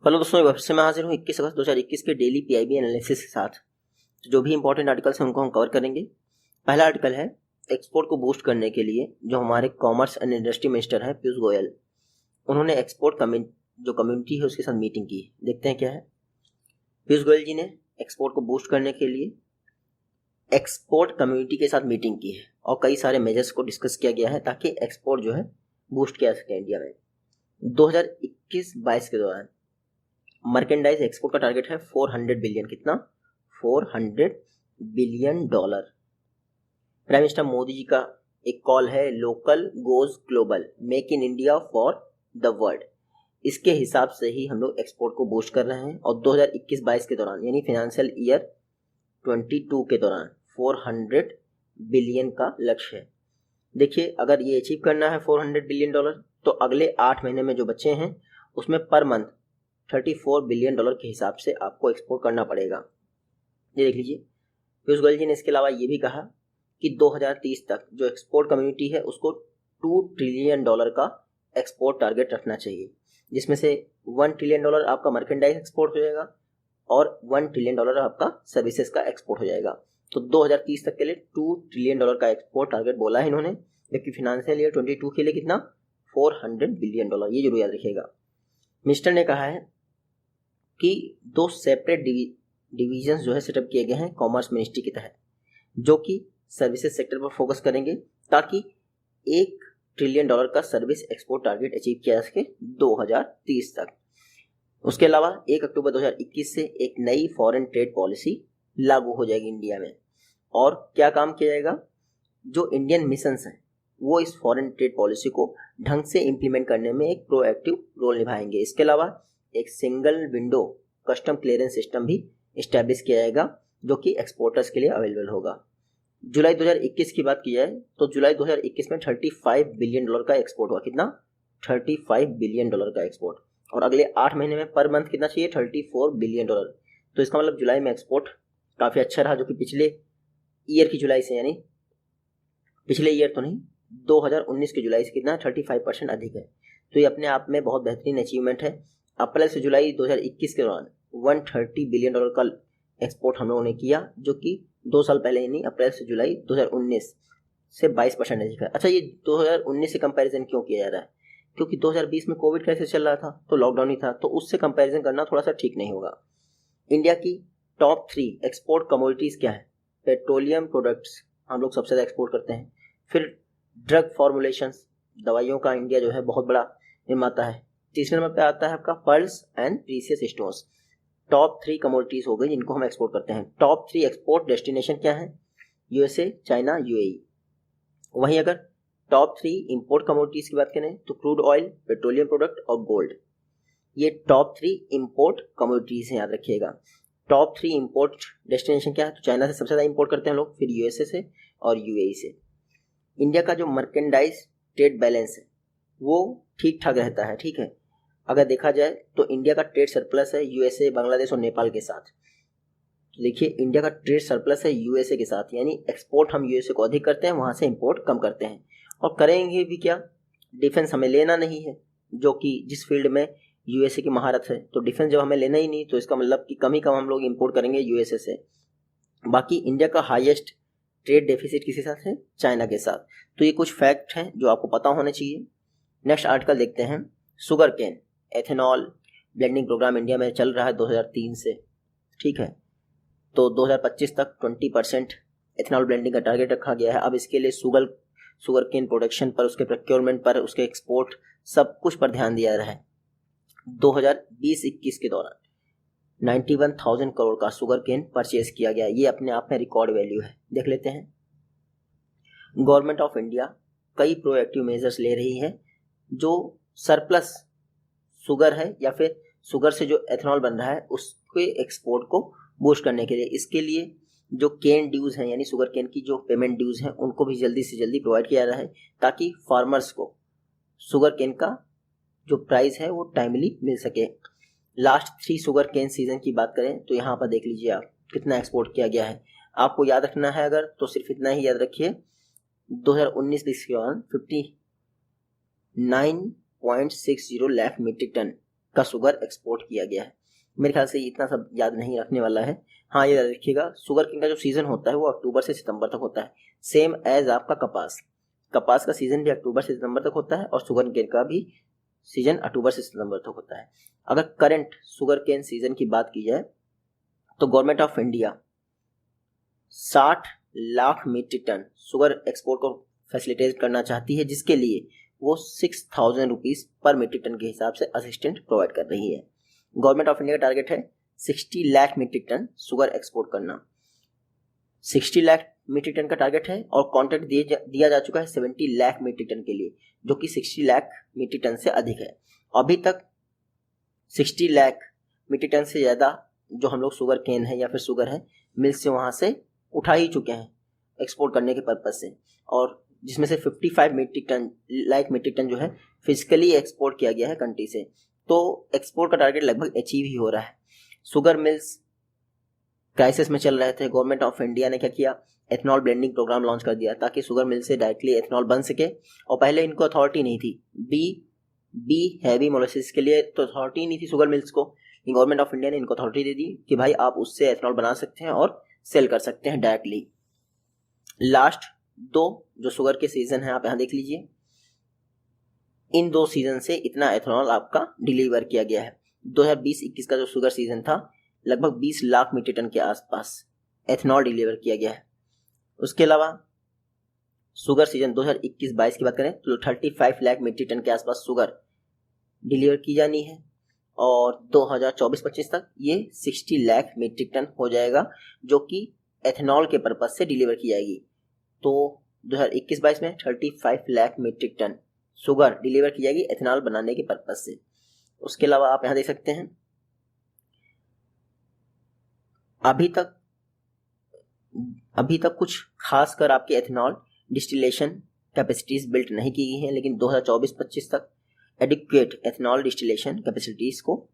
Hello दोस्तों, एक से मैं हाजिर हूँ 21 अगस्त 2021 के डेली पीआईबी एनालिसिस के साथ। तो जो भी इंपॉर्टेंट आर्टिकल्स हैं उनको हम कवर करेंगे। पहला आर्टिकल है एक्सपोर्ट को बूस्ट करने के लिए जो हमारे कॉमर्स एंड इंडस्ट्री मिनिस्टर हैं पीयूष गोयल, उन्होंने एक्सपोर्ट जो कम्युनिटी है उसके साथ मीटिंग की। देखते हैं क्या है। पीयूष गोयल जी ने एक्सपोर्ट को बूस्ट करने के लिए एक्सपोर्ट कम्युनिटी के साथ मीटिंग की है और कई सारे मेजर्स को डिस्कस किया गया है ताकि एक्सपोर्ट जो है बूस्ट किया सके इंडिया में। 2021-22 के दौरान मर्केंडाइज एक्सपोर्ट का टारगेट है 400 बिलियन। कितना? 400 billion dollar. Prime minister Modi ji का एक कॉल है, local goes global, make in India for the world. इसके हिसाब से ही हम लोग एक्सपोर्ट को बूस्ट कर रहे हैं और 2021-22 के दौरान यानी फाइनेंशियल ईयर 22 के दौरान 400 बिलियन का लक्ष्य है। देखिए, अगर ये अचीव करना है 400 बिलियन डॉलर तो अगले 8 महीने में जो बचे हैं उसमें पर मंथ 34 बिलियन डॉलर के हिसाब से आपको एक्सपोर्ट करना पड़ेगा। ये देख लीजिए। पीयूष गोयल जी ने इसके अलावा ये भी कहा कि 2030 तक जो एक्सपोर्ट कम्युनिटी है उसको 2 ट्रिलियन डॉलर का एक्सपोर्ट टारगेट रखना चाहिए, जिसमें से 1 ट्रिलियन डॉलर आपका मर्केंडाइज एक्सपोर्ट हो जाएगा और 1 ट्रिलियन डॉलर आपका सर्विसेज का एक्सपोर्ट हो जाएगा। तो 2030 तक के लिए 2 ट्रिलियन डॉलर का एक्सपोर्ट टारगेट बोला है इन्होंने, जबकि फाइनेंशियल ईयर 22 के लिए कितना? 400 बिलियन डॉलर। ये जरूर याद रखिएगा। मिनिस्टर ने कहा है कि 2 सेपरेट डिवीजन्स जो है सेटअप किए गए हैं कॉमर्स मिनिस्ट्री के तहत, जो कि सर्विसेज सेक्टर पर फोकस करेंगे ताकि 1 ट्रिलियन डॉलर का सर्विस एक्सपोर्ट टारगेट अचीव किया जा सके 2030 तक। उसके अलावा 1 अक्टूबर 2021 से एक नई फॉरेन ट्रेड पॉलिसी लागू हो जाएगी इंडिया में। और क्या काम किया जाएगा? जो इंडियन मिशंस हैं वो इस फॉरेन ट्रेड पॉलिसी को ढंग से इम्प्लीमेंट करने में एक प्रोएक्टिव रोल निभाएंगे। इसके अलावा एक single window custom clearance system भी इस्टेब्लिश किया जाएगा जो कि एक्सपोर्टर्स के लिए अवेलेबल होगा। जुलाई 2021 की बात की जाए तो जुलाई 2021 में 35 बिलियन डॉलर का एक्सपोर्ट हुआ। कितना? 35 बिलियन डॉलर का एक्सपोर्ट। और अगले 8 महीने में पर मंथ कितना चाहिए? 34 बिलियन डॉलर। तो इसका मतलब जुलाई में एक्सपोर्ट काफ़ी अच्छा रहा, जो कि पिछले ईयर की जुलाई से, यानी पिछले ईयर तो नहीं, 2019 की जुलाई से कितना? 35% अधिक है। तो ये अपने आप में बहुत बेहतरीन अचीवमेंट है। अप्रैल से जुलाई 2021 के दौरान 130 बिलियन डॉलर का एक्सपोर्ट हम लोगों ने किया, जो कि 2 साल पहले यानी अप्रैल से जुलाई 2019 से 22% अधिक है। अच्छा, ये 2019 से कंपैरिजन क्यों किया जा रहा है? क्योंकि 2020 में कोविड क्राइसिस चल रहा था तो लॉकडाउन ही था, तो उससे कंपैरिजन करना थोड़ा सा ठीक नहीं होगा। इंडिया की टॉप 3 एक्सपोर्ट कमोडिटीज क्या है? पेट्रोलियम प्रोडक्ट्स हम लोग सबसे ज़्यादा एक्सपोर्ट करते हैं। फिर ड्रग फॉर्मुलेशंस, दवाइयों का इंडिया जो है बहुत बड़ा निर्माता है। तीसरे नंबर पे आता है आपका pearls and precious stones. Top 3 commodities हो गई जिनको हम एक्सपोर्ट करते हैं। टॉप 3 एक्सपोर्ट डेस्टिनेशन क्या है? USA, China, UAE. वहीं अगर टॉप 3 इंपोर्ट कमोडिटीज की बात करें तो क्रूड ऑयल, पेट्रोलियम प्रोडक्ट और गोल्ड। ये टॉप 3 इंपोर्ट कमोडिटीज हैं, याद रखिएगा। टॉप 3 इंपोर्ट डेस्टिनेशन क्या है? तो चाइना से सबसे ज़्यादा इंपोर्ट करते हैं लोग, फिर यूएसए से और यूएई से। इंडिया का जो मर्केंडाइज ट्रेड बैलेंस है वो ठीक ठाक रहता है। ठीक है, अगर देखा जाए तो इंडिया का ट्रेड सरप्लस है यूएसए, बांग्लादेश और नेपाल के साथ। तो देखिए, इंडिया का ट्रेड सरप्लस है यूएसए के साथ, यानी एक्सपोर्ट हम यूएसए को अधिक करते हैं, वहां से इंपोर्ट कम करते हैं। और करेंगे भी क्या? डिफेंस हमें लेना नहीं है, जो कि जिस फील्ड में यूएसए की महारत है, तो डिफेंस जब हमें लेना ही नहीं तो इसका मतलब कि कम ही कम हम लोग इंपोर्ट करेंगे यूएसए से। बाकी इंडिया का हाईएस्ट ट्रेड डेफिसिट किसके साथ है? चाइना के साथ। तो ये कुछ फैक्ट हैं जो आपको पता होने चाहिए। नेक्स्ट आर्टिकल देखते हैं। Sugar cane ethanol blending programme India में चल रहा है 2003 से। ठीक है, तो 2025 तक 20% एथेनॉल ब्लेंडिंग का टारगेट रखा गया है। अब इसके लिए शुगर केन प्रोडक्शन पर, उसके प्रोक्योरमेंट पर, उसके एक्सपोर्ट, सब कुछ पर ध्यान दिया जा रहा है। 2020-21 के दौरान 91,000 करोड़ का शुगर केन परचेज किया गया। ये अपने आप में रिकॉर्ड वैल्यू है। देख लेते हैं। गवर्नमेंट ऑफ इंडिया कई प्रोएक्टिव मेजर्स ले रही है जो सरप्लस शुगर है या फिर शुगर से जो एथेनॉल बन रहा है उसके एक्सपोर्ट को बूस्ट करने के लिए। इसके लिए जो केन ड्यूज हैं यानी शुगर केन की जो पेमेंट ड्यूज हैं उनको भी जल्दी से जल्दी प्रोवाइड किया जा रहा है ताकि फार्मर्स को शुगर केन का जो प्राइस है वो टाइमली मिल सके। लास्ट 3 शुगर केन सीजन की बात करें तो यहाँ पर देख लीजिए आप कितना एक्सपोर्ट किया गया है। आपको याद रखना है अगर तो सिर्फ इतना ही याद रखिए, 2019-20 के दौरान 59.60 लाख मीट्रिक टन का शुगर एक्सपोर्ट किया गया है। मेरे ख्याल से इतना सब याद नहीं रखने वाला है। हाँ, ये याद रखिएगा, शुगर केन का जो सीजन होता है वो अक्टूबर से सितंबर तक होता है, सेम एज आपका कपास। कपास का सीजन भी अक्टूबर से सितंबर तक होता है और शुगर केन का भी सीजन अक्टूबर से सितंबर तक होता है। अगर करंट शुगर केन सीजन की बात की जाए तो government of India 60 lakh metric tonne sugar export को फैसिलिटेट करना चाहती है, जिसके लिए वो 6,000 रुपीज़ पर मीट्रिक टन के हिसाब से असिस्टेंट प्रोवाइड कर रही है। गवर्नमेंट ऑफ इंडिया का टारगेट है 60 lakh metric tonne sugar export करना। 60 लाख मीट्रिक टन का टारगेट है और कॉन्ट्रैक्ट दिया जा चुका है 70 लाख मीट्रिक टन के लिए, जो कि 60 लाख मीट्रिक टन से अधिक है। अभी तक 60 लाख मीट्रिक टन से ज़्यादा जो हम लोग शुगर केन है या फिर शुगर है मिल से वहाँ से उठा ही चुके हैं एक्सपोर्ट करने के पर्पज से, और जिसमें से 55 लाख मीट्रिक टन जो है फिजिकली एक्सपोर्ट किया गया है कंट्री से। तो एक्सपोर्ट का टारगेट लगभग अचीव ही हो रहा है। शुगर मिल्स क्राइसिस में चल रहे थे, गवर्नमेंट ऑफ इंडिया ने क्या किया, एथनॉल ब्लेंडिंग प्रोग्राम लॉन्च कर दिया ताकि शुगर मिल से डायरेक्टली एथनॉल बन सके। और पहले इनको अथॉरिटी नहीं थी, बी हैवी मोलेसिस के लिए तो अथॉरिटी नहीं थी शुगर मिल्स को। गवर्नमेंट ऑफ इंडिया ने इनको अथॉरिटी दे दी कि भाई आप उससे एथनॉल बना सकते हैं और सेल कर सकते हैं डायरेक्टली। लास्ट 2 जो शुगर के सीजन है आप यहाँ देख लीजिए, इन 2 सीजन से इतना एथनॉल आपका डिलीवर किया गया है। 2020-21 का जो शुगर सीजन था लगभग 20 लाख मीट्रिक टन के आसपास एथनॉल डिलीवर किया गया है। उसके अलावा शुगर सीजन 2021-22 की बात करें तो 35 लाख मीट्रिक टन के आसपास शुगर डिलीवर की जानी है और 2024-25 तक ये 60 लाख मीट्रिक टन हो जाएगा, जो कि एथनॉल के पर्पज से डिलीवर की जाएगी। तो 2021-22 में 35 lakh metric tonne sugar deliver की जाएगी एथनॉल बनाने के पर्पज से। उसके अलावा आप यहाँ देख सकते हैं अभी तक कुछ खासकर आपके एथनॉल डिस्टिलेशन कैपेसिटीज बिल्ट नहीं की गई हैं, लेकिन 2024-25 तक एडिक्वेट एथनॉल डिस्टिलेशन कैपेसिटीज को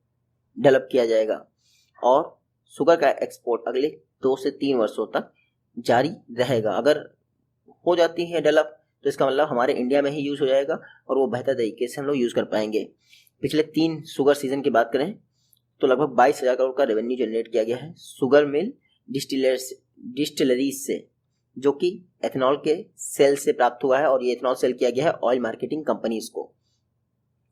डेवलप किया जाएगा और शुगर का एक्सपोर्ट अगले 2 से 3 वर्षों तक जारी रहेगा। अगर हो जाती है डेवलप तो इसका मतलब हमारे इंडिया में ही यूज़ हो जाएगा और वो बेहतर तरीके से हम लोग यूज़ कर पाएंगे। पिछले 3 शुगर सीजन की बात करें तो लगभग 22,000 करोड़ का रेवेन्यू जनरेट किया गया है शुगर मिल डिस्टिलरीज से, जो कि एथनॉल के सेल से प्राप्त हुआ है और ये एथनॉल सेल किया गया है ऑयल मार्केटिंग कंपनीज को।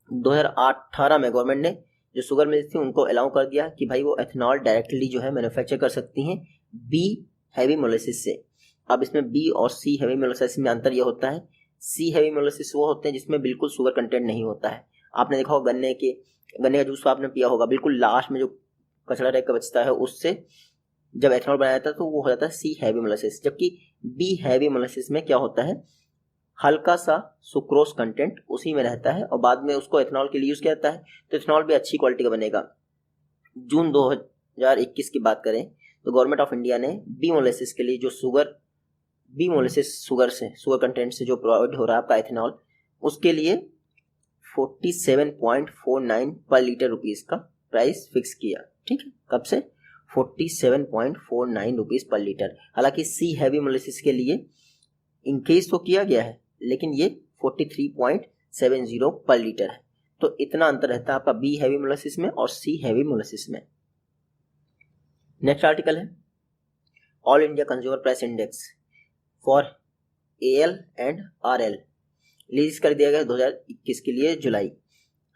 2018 में गवर्नमेंट ने जो शुगर मिल्स थी उनको अलाउ कर दिया कि भाई वो एथनॉल डायरेक्टली जो है मैन्युफैक्चर कर सकती हैं बी हैवी मोलेसिस से। अब इसमें बी और सी हैवी मोलेसिस में अंतर यह होता है, सी हैवी मोलेसिस वो होते हैं जिसमें बिल्कुल शुगर कंटेंट नहीं होता है। आपने देखा होगा गन्ने का जूस आपने पिया होगा, बिल्कुल लास्ट में जो कचरा टाइप का बचता है उससे जब एथनॉल बनाया जाता है तो वो हो जाता है सी हैवी मोलेसिस। जबकि बी हैवी मोलेसिस में क्या होता है, हल्का सा सुक्रोज कंटेंट उसी में रहता है और बाद में उसको एथनॉल के लिए यूज़ किया जाता है, तो एथनॉल भी अच्छी क्वालिटी का बनेगा। जून 2021 की बात करें तो गवर्नमेंट ऑफ इंडिया ने बी मोलेसिस के लिए जो बी मोलेसिस शुगर कंटेंट से जो प्रोवाइड हो रहा है आपका एथनॉल, उसके लिए 47.49 पर लीटर रुपीज़ का प्राइस फिक्स किया। ठीक है, कब से 47.49 रुपीज़ पर लीटर। हालांकि सी हैवी मोलेसिस के लिए इंक्रीज तो किया गया है लेकिन ये 43.70 पर लीटर है। तो इतना अंतर रहता है आपका बी हैवी मोलेसिस में और सी हैवी मोलेसिस में। नेक्स्ट आर्टिकल है all India consumer price index for AL and RL release कर दिया गया 2021 के लिए जुलाई।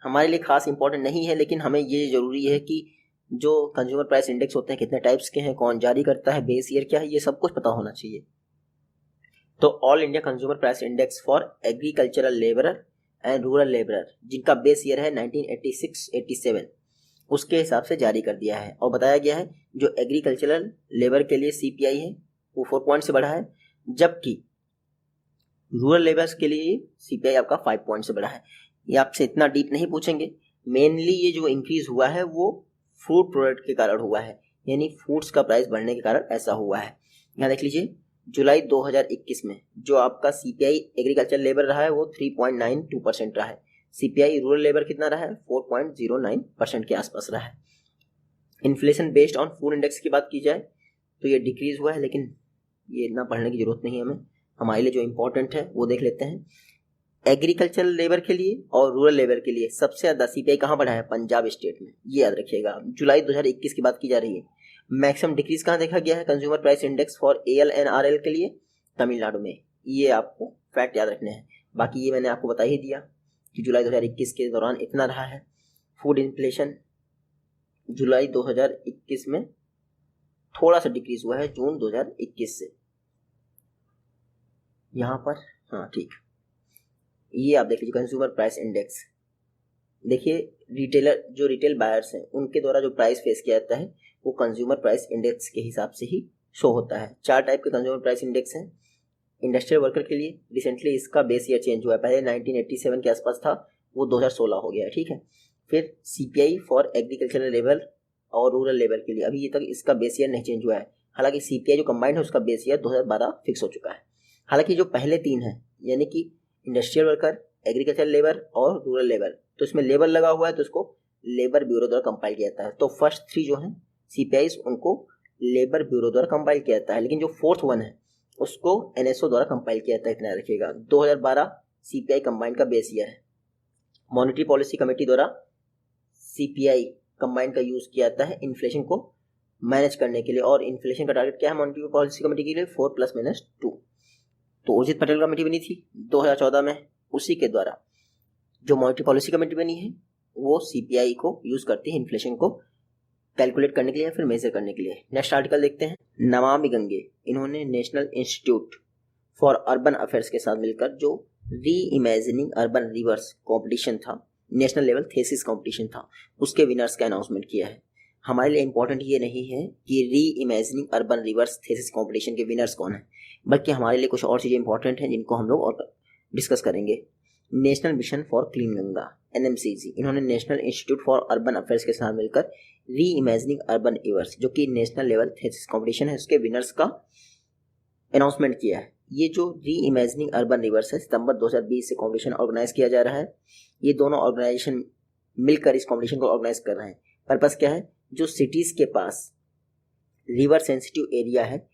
हमारे लिए खास इंपॉर्टेंट नहीं है, लेकिन हमें ये जरूरी है कि जो कंज्यूमर प्राइस इंडेक्स होते हैं कितने टाइप्स के हैं, कौन जारी करता है, बेस ईयर क्या है, ये सब कुछ पता होना चाहिए। तो all India consumer price index for agricultural labourer and rural labourer, जिनका बेस ईयर है 1986-87, उसके हिसाब से जारी कर दिया है और बताया गया है जो एग्रीकल्चरल लेबर के लिए CPI है वो 4 पॉइंट से बढ़ा है, जबकि रूरल लेबर्स के लिए CPI आपका 5 पॉइंट से बढ़ा है। ये आपसे इतना डीप नहीं पूछेंगे, मेनली ये जो इंक्रीज हुआ है वो फ्रूट प्रोडक्ट के कारण हुआ है, यानी फ्रूट्स का प्राइस बढ़ने के कारण ऐसा हुआ है। यहाँ देख लीजिए जुलाई 2021 में जो आपका CPI एग्रीकल्चर लेबर रहा है वो 3.92% रहा है, CPI रूरल लेबर कितना रहा है 4.09% के आसपास रहा है। Inflation based on food index की बात की जाए तो ये डिक्रीज हुआ है, लेकिन ये इतना पढ़ने की जरूरत नहीं है हमारे लिए जो इम्पोर्टेंट है वो देख लेते हैं। एग्रीकल्चरल लेबर के लिए और रूरल लेबर के लिए सबसे ज़्यादा सीपीआई कहाँ बढ़ा है? पंजाब स्टेट में, ये याद रखिएगा। जुलाई 2021 की बात की जा रही है। मैक्सिमम डिक्रीज कहाँ देखा गया है consumer price index for AL and RL के लिए? तमिलनाडु में। ये आपको फैक्ट याद रखने हैं। बाकी ये मैंने आपको बता ही दिया कि जुलाई 2021 के दौरान इतना रहा है। फूड इन्फ्लेशन जुलाई 2021 में थोड़ा सा डिक्रीज हुआ है जून 2021 से, यहाँ पर। हाँ ठीक, ये आप देख लीजिए कंज्यूमर प्राइस इंडेक्स। देखिए रिटेलर, जो रिटेल बायर्स हैं उनके द्वारा जो प्राइस फेस किया जाता है वो कंज्यूमर प्राइस इंडेक्स के हिसाब से ही शो होता है। 4 टाइप के कंज्यूमर प्राइस इंडेक्स हैं। इंडस्ट्रियल वर्कर के लिए रिसेंटली इसका बेस ईयर चेंज हुआ है, पहले 1987 के आसपास था, वो 2016 हो गया है, ठीक है। फिर सीपीआई फॉर एग्रीकल्चरल लेबर और रूरल लेबर के लिए अभी ये तक इसका बेस ईयर नहीं चेंज हुआ है। हालांकि सीपीआई जो कंबाइंड है उसका बेस ईयर 2012 फिक्स हो चुका है। हालांकि जो पहले 3 हैं यानी कि इंडस्ट्रियल वर्कर, एग्रीकल्चर लेबर और रूरल लेबर, तो इसमें लेबर लगा हुआ है तो इसको लेबर ब्यूरो द्वारा कंपाइल किया जाता है। तो फर्स्ट 3 जो हैं सीपीआई उनको लेबर ब्यूरो द्वारा कंपाइल किया जाता है, लेकिन जो फोर्थ 1 है उसको एनएसओ द्वारा कंपाइल किया जाता है, इतना रखिएगा। 2012 सीपीआई कंबाइंड का बेस ईयर है। मॉनेटरी पॉलिसी कमेटी द्वारा सीपीआई कंबाइंड का यूज किया जाता है इन्फ्लेशन को मैनेज करने के लिए। और इन्फ्लेशन का टारगेट क्या है मॉनेटरी पॉलिसी कमेटी के लिए? 4 ± 2। तो उर्जित पटेल कमेटी बनी थी 2014 में, उसी के द्वारा जो मॉनेटरी पॉलिसी कमेटी बनी है वो सीपीआई को यूज करती है इन्फ्लेशन को कैलकुलेट करने के लिए या फिर मेजर करने के लिए। नेक्स्ट आर्टिकल देखते हैं। नमामि गंगे, इन्होंने national institute for urban affairs के साथ मिलकर जो री इमेजिनिंग अर्बन रिवर्स कॉम्पिटिशन था, नेशनल लेवल थेसिस कॉम्पिटिशन था, उसके विनर्स का अनाउंसमेंट किया है। हमारे लिए इंपॉर्टेंट ये नहीं है कि री imagining urban reverse thesis competition के विनर्स कौन है, बल्कि हमारे लिए कुछ और चीज़ें इंपॉर्टेंट हैं जिनको हम लोग और डिस्कस करेंगे। National mission for clean Ganga NMCG, इन्होंने national institute for urban affairs के साथ मिलकर री इमेजिनिंग अर्बन रिवर्स जो कि नेशनल लेवल थेसिस कॉम्पिटिशन है उसके विनर्स का अनाउंसमेंट किया है। ये जो री इमेजिनिंग अर्बन रिवर्स है सितंबर 2020 से कॉम्पिटिशन ऑर्गेनाइज किया जा रहा है। ये दोनों ऑर्गेनाइजेशन मिलकर इस कॉम्पिटिशन को ऑर्गेनाइज कर रहे हैं। पर्पस क्या है? जो सिटीज़ के पास रिवर सेंसिटिव एरिया है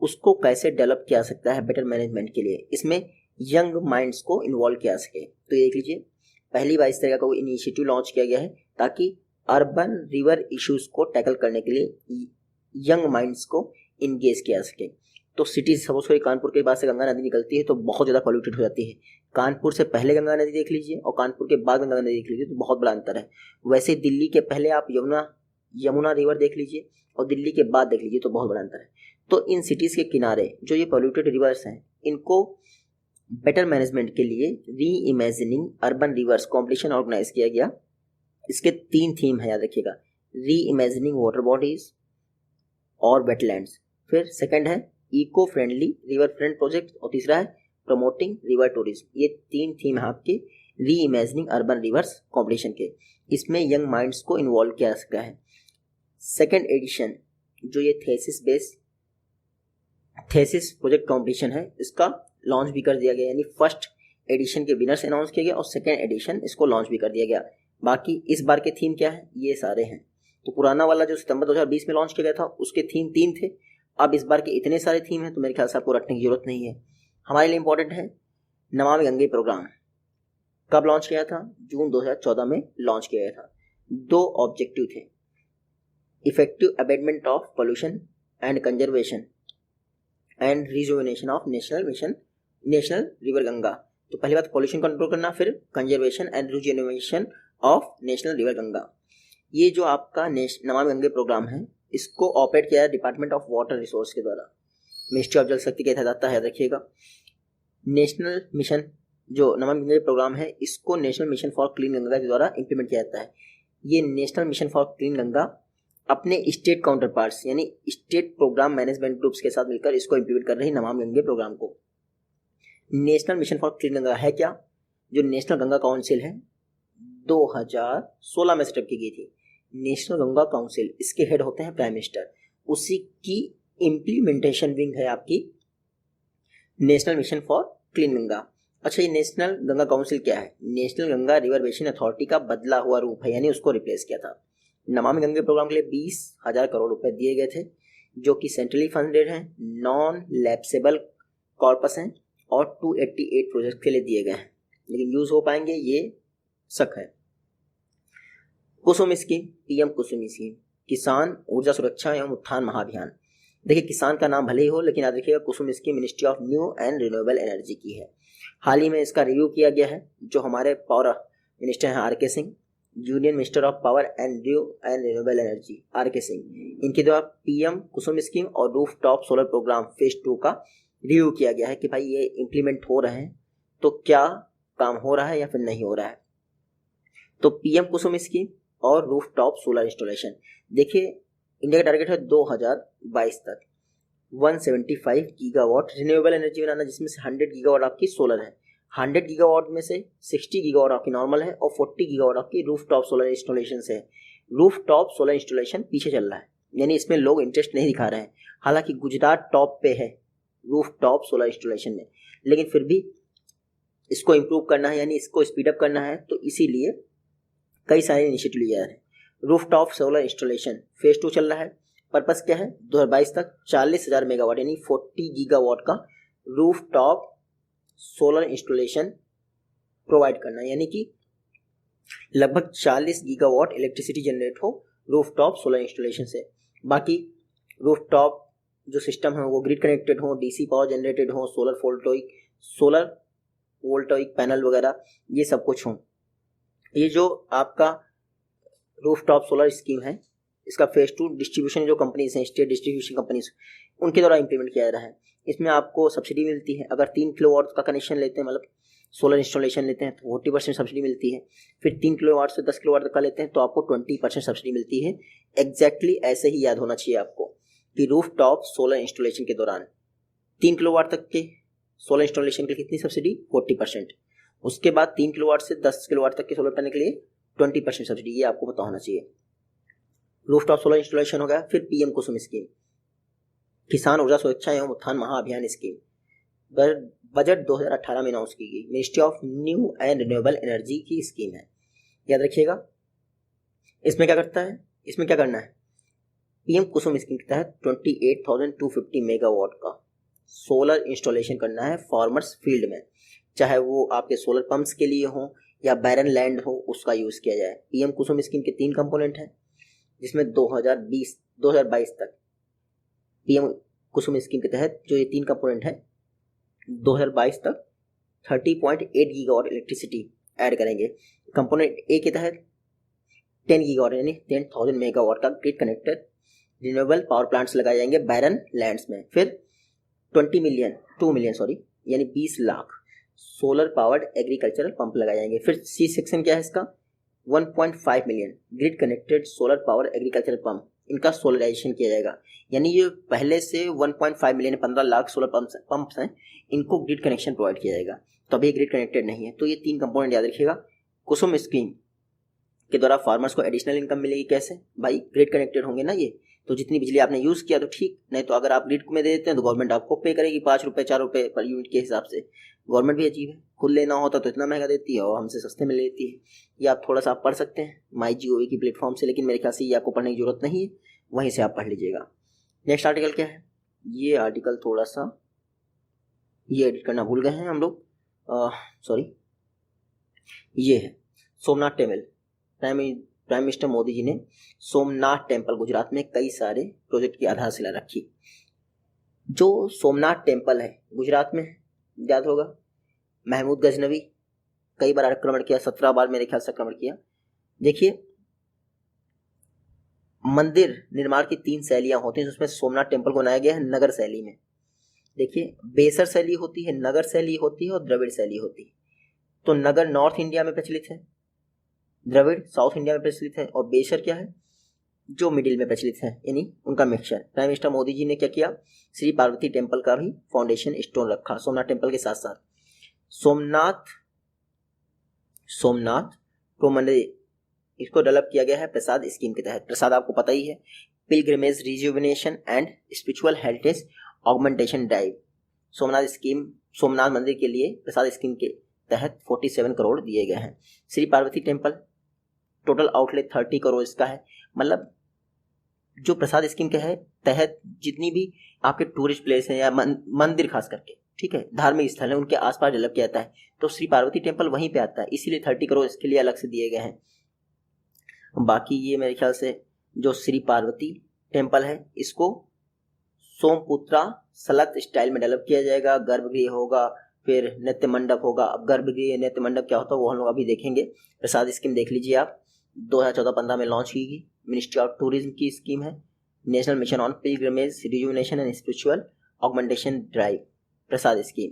उसको कैसे डेवलप किया सकता है बेटर मैनेजमेंट के लिए, इसमें यंग माइंड्स को इन्वॉल्व किया सके। तो ये देख लीजिए, पहली बार इस तरह का कोई इनिशिएटिव लॉन्च किया गया है ताकि अर्बन रिवर इश्यूज को टैकल करने के लिए यंग माइंड्स को इंगेज किया सके। तो सिटीज, सपोज करिए कानपुर के पास से गंगा नदी निकलती है तो बहुत ज़्यादा पॉल्यूटेड हो जाती है। कानपुर से पहले गंगा नदी देख लीजिए और कानपुर के बाद गंगा नदी देख लीजिए तो बहुत बड़ा अंतर है। वैसे दिल्ली के पहले आप यमुना रिवर देख लीजिए और दिल्ली के बाद देख लीजिए तो बहुत बड़ा अंतर है। तो इन सिटीज़ के किनारे जो ये पॉल्यूटेड रिवर्स हैं इनको बेटर मैनेजमेंट के लिए reimagining urban rivers competition organise किया गया। इसके 3 थीम है, याद रखिएगा। री इमेजिनिंग वाटर बॉडीज और वेटलैंड्स, फिर सेकंड है eco friendly river front project और तीसरा है प्रमोटिंग रिवर टूरिज्म। ये 3 थीम है आपके री इमेजिनिंग अर्बन रिवर्स कॉम्पिटिशन के। इसमें यंग माइंड्स को इन्वॉल्व किया जा सकता है। सेकेंड एडिशन जो ये थेसिस प्रोजेक्ट कॉम्पिटिशन है इसका लॉन्च भी कर दिया गया, यानी फर्स्ट एडिशन के विनर्स अनाउंस किया गया और सेकेंड एडिशन इसको लॉन्च भी कर दिया गया। बाकी इस बार के थीम क्या है, ये सारे हैं। तो पुराना वाला जो सितंबर 2020 में लॉन्च किया गया था उसके थीम 3 थे, अब इस बार के इतने सारे थीम हैं तो मेरे ख्याल से आपको रखने की जरूरत नहीं है। हमारे लिए इंपॉर्टेंट है नमामि गंगे प्रोग्राम कब लॉन्च किया था? जून 2014 में लॉन्च किया गया था। 2 ऑब्जेक्टिव थे, effective abatement of pollution and conservation and rejuvenation of national river Ganga. तो पहली बात पोल्यूशन कंट्रोल करना, फिर conservation and rejuvenation of national river Ganga. ये जो आपका नमामि गंगे प्रोग्राम है इसको ऑपरेट किया है डिपार्टमेंट ऑफ वाटर रिसोर्स के द्वारा, मिनिस्ट्री ऑफ जल शक्ति के तहत आता है, याद रखिएगा। नेशनल मिशन जो नमामि गंगे प्रोग्राम है इसको national mission for clean Ganga के द्वारा इंप्लीमेंट किया जाता है। ये national mission for clean Ganga अपने स्टेट काउंटर पार्ट्स यानी स्टेट प्रोग्राम मैनेजमेंट ग्रुप्स के साथ मिलकर इसको इंप्लीमेंट कर रही है नमामि गंगे प्रोग्राम को। National mission for clean Ganga है क्या? जो नेशनल गंगा काउंसिल है 2016 में सेटअप की गई थी। नेशनल गंगा काउंसिल, इसके हेड होते हैं प्राइम मिनिस्टर, उसी की इम्प्लीमेंटेशन विंग है आपकी national mission for clean Ganga. अच्छा, ये नेशनल गंगा काउंसिल क्या है? National Ganga river basin authority का बदला हुआ रूप है, यानी उसको रिप्लेस किया था। नमामि गंगे प्रोग्राम के लिए 20,000 करोड़ रुपए दिए गए थे जो कि सेंट्रली फंडेड हैं, नॉन लैप्सेबल कॉर्पस हैं और 288 प्रोजेक्ट के लिए दिए गए हैं। लेकिन यूज हो पाएंगे ये शक है। कुसुम स्कीम, पीएम कुसुम स्कीम, किसान ऊर्जा सुरक्षा एवं उत्थान महाअभियान। देखिए किसान का नाम भले ही हो, लेकिन याद रखिएगा Kusum scheme ministry of new and renewable energy की है। हाल ही में इसका रिव्यू किया गया है। जो हमारे पावर मिनिस्टर हैं R K Singh, union minister of power and new and renewable energy R K Singh, इनके द्वारा पीएम कुसुम स्कीम और roof top solar programme phase 2 का रिव्यू किया गया है कि भाई ये इम्प्लीमेंट हो रहे हैं तो क्या काम हो रहा है या फिर नहीं हो रहा है। तो पीएम कुसुम स्कीम और रूफ टॉप सोलर इंस्टॉलेशन, देखिए इंडिया का टारगेट है 2022 तक 175 गीगावाट रिन्यूएबल एनर्जी बनाना, जिसमें से 100 गीगावाट आपकी सोलर है। 100 गीगावाट में से 60 गीगावाट आपकी नॉर्मल है और 40 गीगावाट आपकी रूफ टॉप सोलर इंस्टॉलेशन है। रूफ टॉप सोलर इंस्टॉलेशन पीछे चल रहा है, यानी इसमें लोग इंटरेस्ट नहीं दिखा रहे हैं। हालांकि गुजरात टॉप पे है रूफ टॉप सोलर इंस्टॉलेशन में, लेकिन फिर भी इसको इम्प्रूव करना है, यानी इसको स्पीडअप करना है, तो इसीलिए कई सारे इनिशिएटिव लिए जा रहे हैं। Roof top solar installation phase 2 चल रहा है। पर्पस क्या है, 2022 तक 40,000 मेगावाट यानी 40 गीगावाट का roof top solar installation provide करना, यानी कि लगभग 40 गीगावाट इलेक्ट्रिसिटी जनरेट हो रूफ टॉप सोलर इंस्टॉलेशन से। बाकी रूफ टॉप जो सिस्टम है वो ग्रिड कनेक्टेड हो, डीसी पावर जनरेटेड हो, सोलर वोल्टाइक पैनल वगैरह ये सब कुछ हो। ये जो आपका रूफ टॉप सोलर स्कीम है, इसका फेज 2 डिस्ट्रीब्यूशन जो कंपनीज हैं, स्टेट डिस्ट्रीब्यूशन कंपनीज, उनके द्वारा इंप्लीमेंट किया जा रहा है। इसमें आपको सब्सिडी मिलती है। अगर 3 किलोवाट का कनेक्शन लेते हैं, मतलब सोलर इंस्टॉलेशन लेते हैं, तो 40% सब्सिडी मिलती है। फिर 3 किलोवाट से 10 किलोवाट तक का लेते हैं तो आपको 20% सब्सिडी मिलती है। एग्जैक्टली ऐसे ही याद होना चाहिए आपको कि रूफ टॉप सोलर इंस्टॉलेशन के दौरान 3 किलोवाट तक के सोलर इंस्टॉलेशन के लिए कितनी सब्सिडी, 40%। उसके बाद 3 किलोवाट से 10 किलोवाट तक के सोलर पैनल के लिए 20% सब्सिडी, ये आपको पता होना चाहिए। रूफ टॉप सोलर इंस्टॉलेशन हो गया। फिर पीएम कुसुम स्कीम, किसान ऊर्जा सुरक्षा एवं उत्थान महाअभियान स्कीम, बजट 2018 में अनाउंस की गई, ministry of new and renewable energy की स्कीम है। याद रखिएगा इसमें क्या करता है, इसमें क्या करना है, पीएम कुसुम स्कीम के तहत 28,250 मेगावाट का सोलर इंस्टॉलेशन करना है फार्मर्स फील्ड में, चाहे वो आपके सोलर पंप्स के लिए हो या बैरन लैंड हो, उसका यूज किया जाए। पीएम कुसुम स्कीम के 3 कंपोनेंट हैं, जिसमें 2022 तक पीएम कुसुम स्कीम के तहत जो ये 3 कंपोनेंट है 2022 तक 30.8 गीगावाट इलेक्ट्रिसिटी ऐड करेंगे। कंपोनेंट ए के तहत 10 गीगावाट यानी 10,000 मेगावाट का grid connected renewable power plants लगाए जाएंगे बैरन लैंड्स में। फिर 2 मिलियन यानी 20 lakh solar powered agricultural pump लगाए जाएंगे। फिर सी सेक्शन क्या है इसका, 1.5 million grid connected solar power agricultural pump, इनका सोलराइजेशन किया जाएगा। यानी ये पहले से 1.5 मिलियन 15 लाख सोलर पंप्स हैं, इनको ग्रिड कनेक्शन प्रोवाइड किया जाएगा। तो अभी ग्रिड कनेक्टेड नहीं है। तो ये 3 कंपोनेंट याद रखिएगा। कुसुम स्कीम के द्वारा फार्मर्स को एडिशनल इनकम मिलेगी कैसे, भाई ग्रिड कनेक्टेड होंगे ना ये, तो जितनी बिजली आपने यूज किया तो ठीक, नहीं तो अगर आप ग्रिड में दे देते हैं तो गवर्नमेंट आपको पे करेगी 5 रुपये 4 रुपये पर यूनिट के हिसाब से। गवर्नमेंट भी अजीब है, खुद लेना होता तो इतना महंगा देती है और हमसे सस्ते में लेती है। ये आप थोड़ा सा आप पढ़ सकते हैं MyGov की प्लेटफॉर्म से, लेकिन मेरे ख्याल से ये आपको पढ़ने की जरूरत नहीं है, वहीं से आप पढ़ लीजिएगा। नेक्स्ट आर्टिकल क्या है, ये आर्टिकल थोड़ा सा ये एडिट करना भूल गए हैं हम लोग, सॉरी, ये है Somnath temple. Prime minister Modi ji ने सोमनाथ टेम्पल गुजरात में कई सारे प्रोजेक्ट की आधारशिला रखी। जो सोमनाथ टेम्पल है गुजरात में, याद होगा महमूद गजनवी कई बार आक्रमण किया, 17 बार मेरे ख्याल से आक्रमण किया। देखिए मंदिर निर्माण की 3 शैलियां होती हैं, उसमें सोमनाथ टेम्पल को बनाया गया है नगर शैली में। देखिए बेसर शैली होती है, नगर शैली होती है और द्रविड़ शैली होती है। तो नगर नॉर्थ इंडिया में प्रचलित है, द्रविड़ साउथ इंडिया में प्रचलित है और बेसर क्या है जो मिडिल में प्रचलित है, यानी उनका mixture. Prime minister Modi ji ने क्या किया, श्री पार्वती टेम्पल का भी फाउंडेशन स्टोन रखा सोमनाथ टेम्पल के साथ साथ। सोमनाथ को मंदिर इसको डेवलप किया गया है प्रसाद स्कीम के तहत। प्रसाद आपको पता ही है, pilgrimage rejuvenation and spiritual heritage augmentation drive. Somnath मंदिर के लिए प्रसाद स्कीम के तहत 47 करोड़ दिए गए हैं। Shri Parvati temple total outlet 30 crore इसका है। मतलब जो प्रसाद स्कीम के है तहत जितनी भी आपके टूरिस्ट प्लेस हैं या मंदिर खास करके ठीक है, धार्मिक स्थल है, उनके आसपास डेवलप किया जाता है। तो श्री पार्वती टेम्पल वहीं पे आता है, इसीलिए 30 करोड़ इसके लिए अलग से दिए गए हैं। बाकी ये मेरे ख्याल से जो श्री पार्वती टेम्पल है इसको सोमपुत्रा सलत स्टाइल में डेवलप किया जाएगा। गर्भगृह होगा, फिर नृत्य मंडप होगा। अब गर्भगृह नृत्य मंडप क्या होता है वो हम लोग अभी देखेंगे। प्रसाद स्कीम देख लीजिए आप, 2014-15 में लॉन्च की गई, मिनिस्ट्री ऑफ टूरिज्म की स्कीम है। National mission on pilgrimage rejuvenation and spiritual augmentation drive, PRASAD scheme.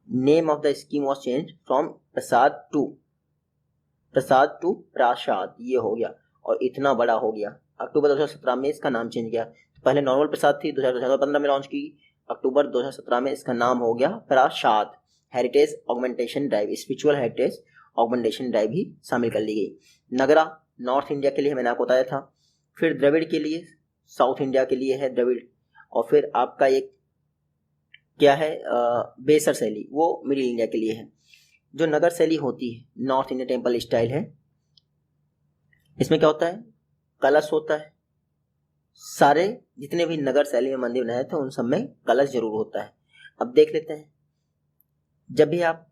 Name of the scheme was change from PRASAD to PRASHAD, ये हो गया और इतना बड़ा हो गया। अक्टूबर 2017 में इसका नाम चेंज किया। पहले नॉर्मल प्रसाद थी, 2015 में लॉन्च की। अक्टूबर 2017 में इसका नाम हो गया PRASHAD. Heritage augmentation drive, spiritual heritage augmentation drive भी शामिल कर ली गई। नगरा नॉर्थ इंडिया के लिए मैंने आपको बताया था, फिर द्रविड़ के लिए साउथ इंडिया के लिए है द्रविड़, और फिर आपका एक क्या है बेसर शैली, वो मिडिल इंडिया के लिए है। जो नगर शैली होती है नॉर्थ इंडियन टेम्पल स्टाइल है, इसमें क्या होता है, कलश होता है। सारे जितने भी नगर शैली में मंदिर बनाए थे उन सब में कलश जरूर होता है। अब देख लेते हैं, जब भी आप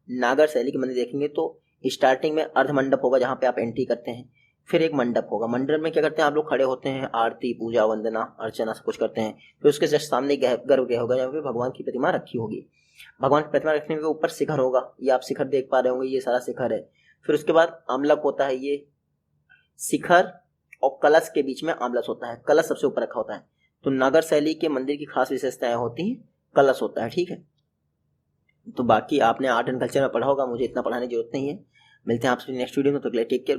नागर शैली के मंदिर देखेंगे तो स्टार्टिंग में अर्ध मंडप होगा जहाँ पे आप एंट्री करते हैं, फिर एक मंडप होगा। मंडप में क्या करते हैं आप लोग, खड़े होते हैं, आरती पूजा वंदना अर्चना सब कुछ करते हैं। फिर उसके जस्ट सामने गर्भगृह होगा जहाँ पे भगवान की प्रतिमा रखी होगी। भगवान की प्रतिमा रखने के ऊपर शिखर होगा, ये आप शिखर देख पा रहे होंगे, ये सारा शिखर है। फिर उसके बाद आमलक होता है, ये शिखर और कलश के बीच में आमलक होता है, कलश सबसे ऊपर रखा होता है। तो नागर शैली के मंदिर की खास विशेषताएं होती हैं, कलश होता है, ठीक है। तो बाकी आपने आर्ट एंड कल्चर में पढ़ा होगा, मुझे इतना पढ़ाने की जरूरत नहीं है। मिलते हैं आपसे नेक्स्ट वीडियो में, तो टेक केयर।